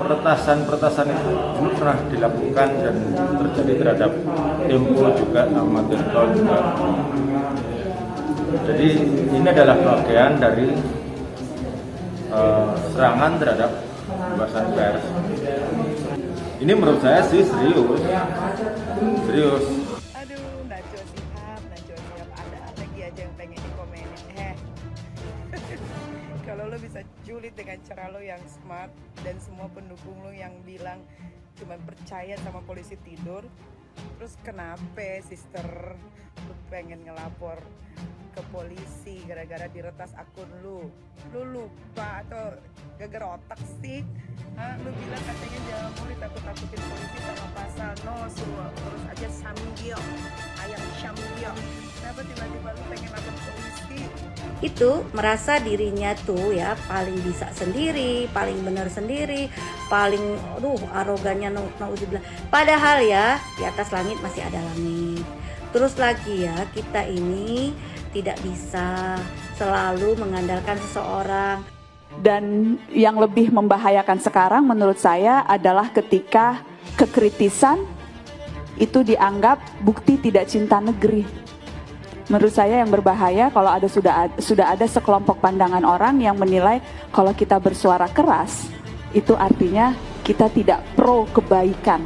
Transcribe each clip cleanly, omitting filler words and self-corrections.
peretasan itu dulu pernah dilakukan dan terjadi terhadap Tempo juga sama Tirto juga. Jadi ini adalah bagian dari serangan terhadap kebebasan pers. Ini menurut saya sih serius. Aduh, Najwa Shihab, ada lagi aja yang pengen dikomenin. Kalau lo bisa julid dengan cara lo yang smart dan semua pendukung lo yang bilang cuma percaya sama polisi tidur, terus kenapa sister lo pengen ngelapor ke polisi gara-gara diretas akun lu lupa atau gara-gara otak sih? Lu bilang katanya jangan mau ditakut-takutin polisi sama pasal no, suruh terus aja samgyo, ayam samgyo. Kenapa tiba-tiba lu pengen lapor polisi? Itu merasa dirinya tuh ya paling bisa sendiri, paling benar sendiri, paling arogannya nauzubillah. Padahal ya di atas langit masih ada langit. Terus lagi ya, kita ini tidak bisa selalu mengandalkan seseorang. Dan yang lebih membahayakan sekarang menurut saya adalah ketika kekritisan itu dianggap bukti tidak cinta negeri. Menurut saya yang berbahaya kalau sudah ada sekelompok pandangan orang yang menilai kalau kita bersuara keras itu artinya kita tidak pro kebaikan.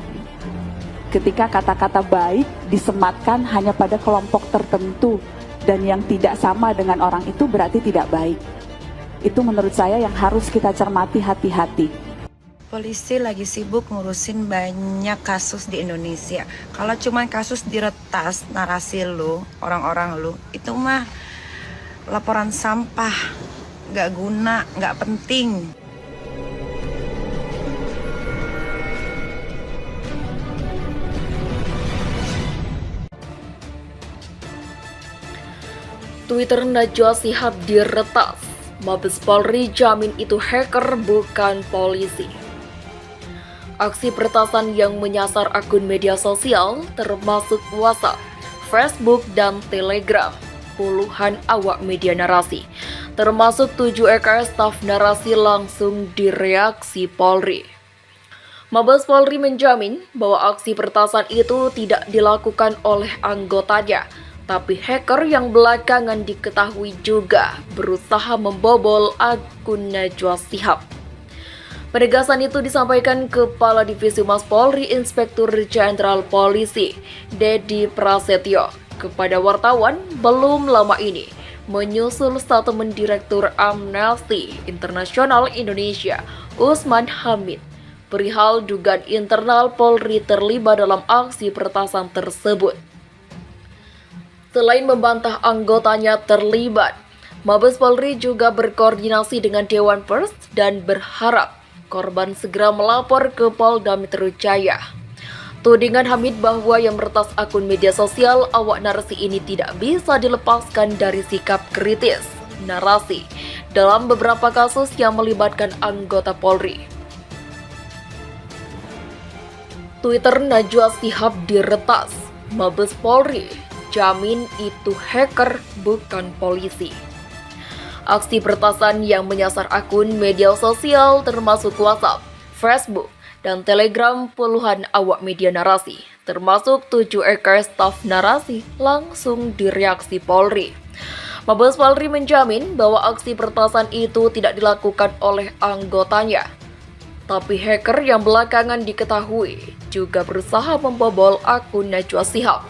Ketika kata-kata baik disematkan hanya pada kelompok tertentu dan yang tidak sama dengan orang itu berarti tidak baik. Itu menurut saya yang harus kita cermati hati-hati. Polisi lagi sibuk ngurusin banyak kasus di Indonesia. Kalau cuma kasus diretas narasi lu, orang-orang lu, itu mah laporan sampah, gak guna, gak penting. Twitter Najwa Shihab diretas. Mabes Polri jamin itu hacker bukan polisi. Aksi peretasan yang menyasar akun media sosial termasuk WhatsApp, Facebook, dan Telegram. Puluhan awak media narasi, termasuk 7 EKS staf narasi langsung direaksi Polri. Mabes Polri menjamin bahwa aksi peretasan itu tidak dilakukan oleh anggotanya, tapi hacker yang belakangan diketahui juga berusaha membobol akun Najwa Shihab. Penegasan itu disampaikan Kepala Divisi Humas Polri Inspektur Jenderal Polisi Dedi Prasetyo kepada wartawan belum lama ini menyusul statement Direktur Amnesty Internasional Indonesia Usman Hamid perihal dugaan internal Polri terlibat dalam aksi peretasan tersebut. Selain membantah anggotanya terlibat, Mabes Polri juga berkoordinasi dengan Dewan Pers dan berharap korban segera melapor ke Polda Metro Jaya. Tudingan Hamid bahwa yang meretas akun media sosial awak narasi ini tidak bisa dilepaskan dari sikap kritis narasi dalam beberapa kasus yang melibatkan anggota Polri. Twitter Najwa Shihab diretas, Mabes Polri jamin itu hacker bukan polisi. Aksi peretasan yang menyasar akun media sosial termasuk WhatsApp, Facebook, dan Telegram puluhan awak media narasi, termasuk 7 EKS staf narasi, langsung direaksi Polri. Mabes Polri menjamin bahwa aksi peretasan itu tidak dilakukan oleh anggotanya, tapi hacker yang belakangan diketahui juga berusaha membobol akun Najwa Shihab.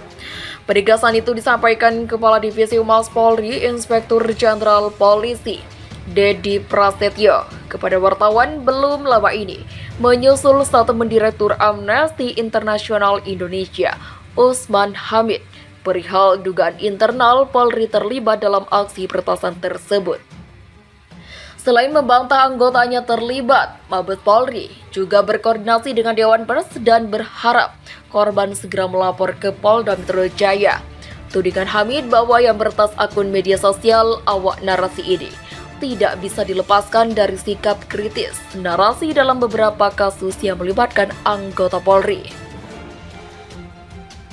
Penegasan itu disampaikan Kepala Divisi Humas Polri Inspektur Jenderal Polisi Dedi Prasetyo kepada wartawan belum lama ini menyusul statement Direktur Amnesty Internasional Indonesia Usman Hamid perihal dugaan internal Polri terlibat dalam aksi peretasan tersebut. Selain membantah anggotanya terlibat, Mabes Polri juga berkoordinasi dengan Dewan Pers dan berharap korban segera melapor ke Polda Metro Jaya. Tudingan Hamid bahwa yang meretas akun media sosial awak narasi ini tidak bisa dilepaskan dari sikap kritis narasi dalam beberapa kasus yang melibatkan anggota Polri.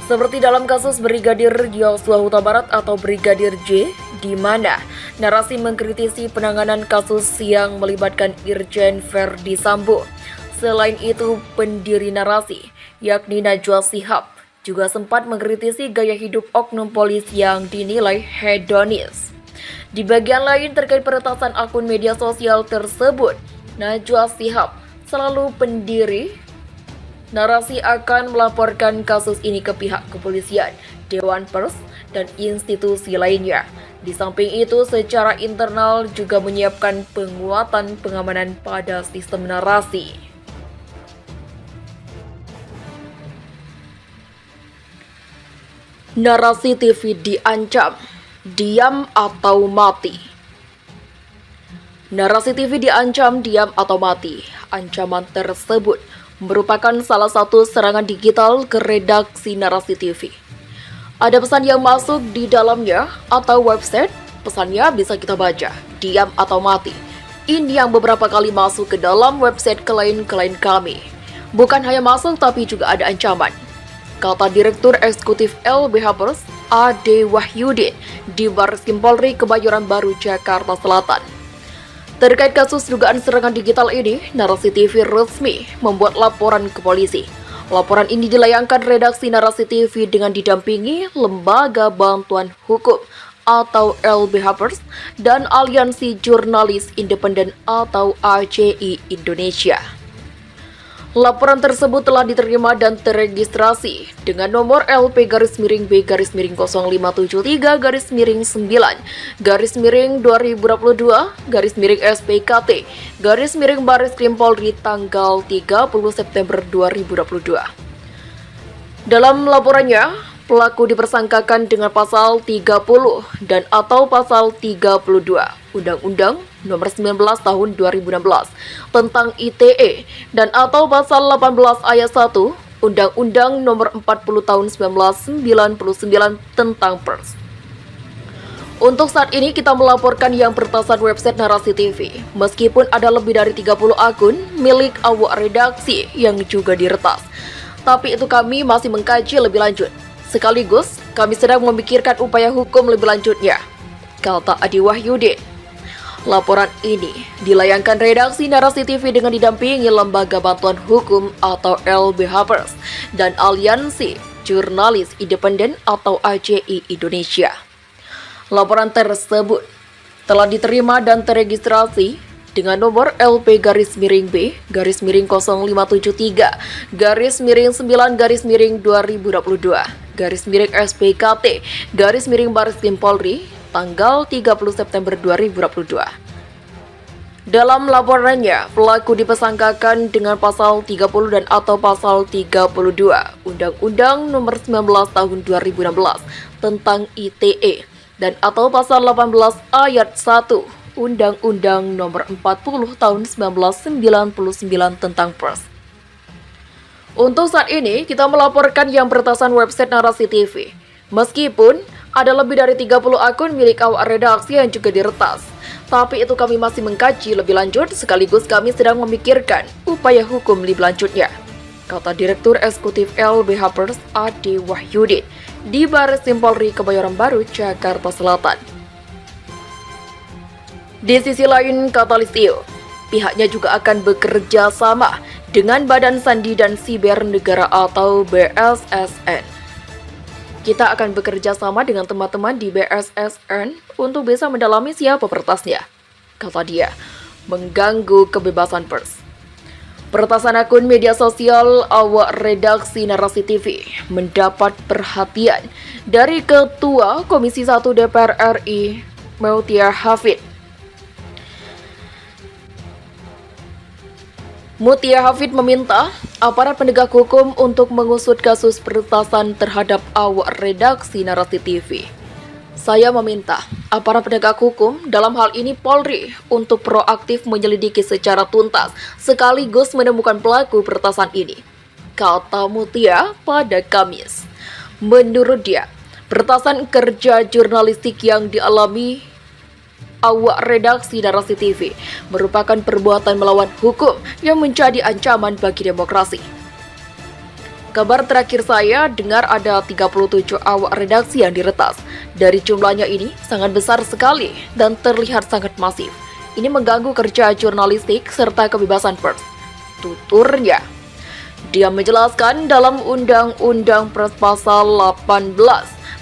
Seperti dalam kasus Brigadir Yosua Huta Barat atau Brigadir J, di mana narasi mengkritisi penanganan kasus yang melibatkan Irjen Verdi Sambo Selain itu, pendiri narasi, yakni Najwa Shihab, juga sempat mengkritisi gaya hidup oknum polisi yang dinilai hedonis. Di bagian lain terkait peretasan akun media sosial tersebut, Najwa Shihab selalu pendiri narasi akan melaporkan kasus ini ke pihak kepolisian, Dewan Pers, dan institusi lainnya. Di samping itu, secara internal juga menyiapkan penguatan pengamanan pada sistem narasi. Narasi TV diancam, diam atau mati. Narasi TV diancam diam atau mati. Ancaman tersebut merupakan salah satu serangan digital ke redaksi Narasi TV. Ada pesan yang masuk di dalamnya atau website, pesannya bisa kita baca, diam atau mati. Ini yang beberapa kali masuk ke dalam website klien-klien kami. Bukan hanya masuk tapi juga ada ancaman. Kata Direktur Eksekutif LBH Pers, Ade Wahyudin, di Barreskrim Polri Kebayoran Baru, Jakarta Selatan. Terkait kasus dugaan serangan digital ini, Narasi TV resmi membuat laporan ke polisi. Laporan ini dilayangkan redaksi Narasi TV dengan didampingi Lembaga Bantuan Hukum atau LBH Pers dan Aliansi Jurnalis Independen atau AJI Indonesia. Laporan tersebut telah diterima dan teregistrasi dengan nomor LP-09B-2022-2022-SPKT-Barreskrim Polri tanggal 30 September 2022. Dalam laporannya, pelaku dipersangkakan dengan pasal 30 dan atau pasal 32 Undang-Undang Nomor 19 Tahun 2016 tentang ITE dan atau pasal 18 ayat 1 Undang-Undang Nomor 40 Tahun 1999 tentang Pers. Untuk saat ini kita melaporkan yang peretasan website Narasi TV, meskipun ada lebih dari 30 akun milik awak redaksi yang juga diretas. Tapi itu kami masih mengkaji lebih lanjut. Sekaligus, kami sedang memikirkan upaya hukum lebih lanjutnya, kata Ade Wahyudin. Laporan ini dilayangkan redaksi Narasi TV dengan didampingi Lembaga Bantuan Hukum atau LBH Pers dan Aliansi Jurnalis Independen atau AJI Indonesia. Laporan tersebut telah diterima dan teregistrasi dengan nomor LP-9-9-2022-SPKT-Barreskrim Polri tanggal 30 September 2022. Dalam laporannya, pelaku dipersangkakan dengan pasal 30 dan atau pasal 32 Undang-Undang Nomor 19 Tahun 2016 tentang ITE dan atau pasal 18 ayat 1 Undang-Undang Nomor 40 Tahun 1999 tentang Pers. Untuk saat ini, kita melaporkan yang peretasan website Narasi TV. Meskipun ada lebih dari 30 akun milik awak redaksi yang juga diretas. Tapi itu kami masih mengkaji lebih lanjut, sekaligus kami sedang memikirkan upaya hukum lebih lanjutnya, kata Direktur Eksekutif LBH Pers Ade Wahyudin di Barreskrim Polri Kebayoran Baru, Jakarta Selatan. Di sisi lain, kata Listio, pihaknya juga akan bekerja sama dengan Badan Sandi dan Siber Negara atau BSSN. Kita akan bekerja sama dengan teman-teman di BSSN untuk bisa mendalami siapa peretasnya, kata dia, mengganggu kebebasan pers. Peretasan akun media sosial awak redaksi Narasi TV mendapat perhatian dari Ketua Komisi 1 DPR RI, Mutia Hafid. Mutia Hafid meminta aparat penegak hukum untuk mengusut kasus peretasan terhadap awak redaksi Narasi TV. Saya meminta aparat penegak hukum, dalam hal ini Polri, untuk proaktif menyelidiki secara tuntas sekaligus menemukan pelaku peretasan ini, kata Mutia pada Kamis. Menurut dia, peretasan kerja jurnalistik yang dialami awak redaksi Narasi TV merupakan perbuatan melawan hukum yang menjadi ancaman bagi demokrasi. Kabar terakhir saya dengar ada 37 awak redaksi yang diretas. Dari jumlahnya ini sangat besar sekali dan terlihat sangat masif. Ini mengganggu kerja jurnalistik serta kebebasan pers, tuturnya. Dia menjelaskan dalam Undang-Undang Pasal 18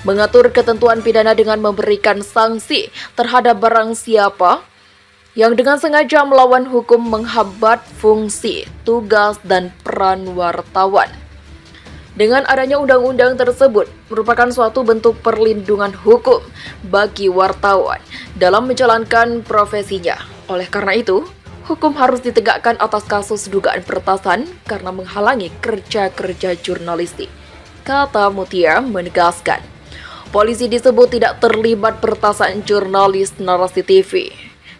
mengatur ketentuan pidana dengan memberikan sanksi terhadap barang siapa yang dengan sengaja melawan hukum menghambat fungsi, tugas, dan peran wartawan. Dengan adanya undang-undang tersebut merupakan suatu bentuk perlindungan hukum bagi wartawan dalam menjalankan profesinya. Oleh karena itu, hukum harus ditegakkan atas kasus dugaan peretasan karena menghalangi kerja-kerja jurnalistik, kata Mutia menegaskan. Polisi disebut tidak terlibat peretasan jurnalis Narasi TV.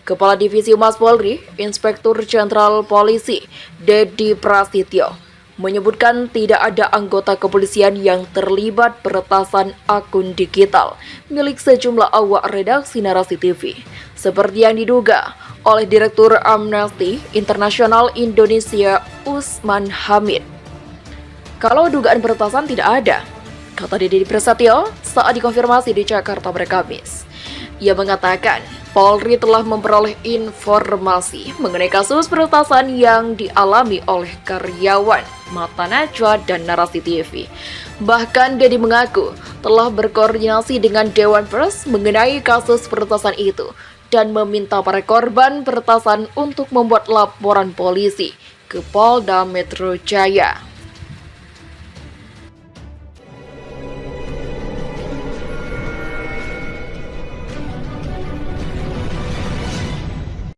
Kepala Divisi Humas Polri, Inspektur Jenderal Polisi Dedi Prasetyo menyebutkan tidak ada anggota kepolisian yang terlibat peretasan akun digital milik sejumlah awak redaksi Narasi TV, seperti yang diduga oleh Direktur Amnesty International Indonesia Usman Hamid. Kalau dugaan peretasan tidak ada, kata Dedi Prasetyo saat dikonfirmasi di Jakarta pada Kamis. Ia mengatakan, Polri telah memperoleh informasi mengenai kasus peretasan yang dialami oleh karyawan Mata Najwa dan Narasi TV. Bahkan Dedi mengaku telah berkoordinasi dengan Dewan Pers mengenai kasus peretasan itu dan meminta para korban peretasan untuk membuat laporan polisi ke Polda Metro Jaya.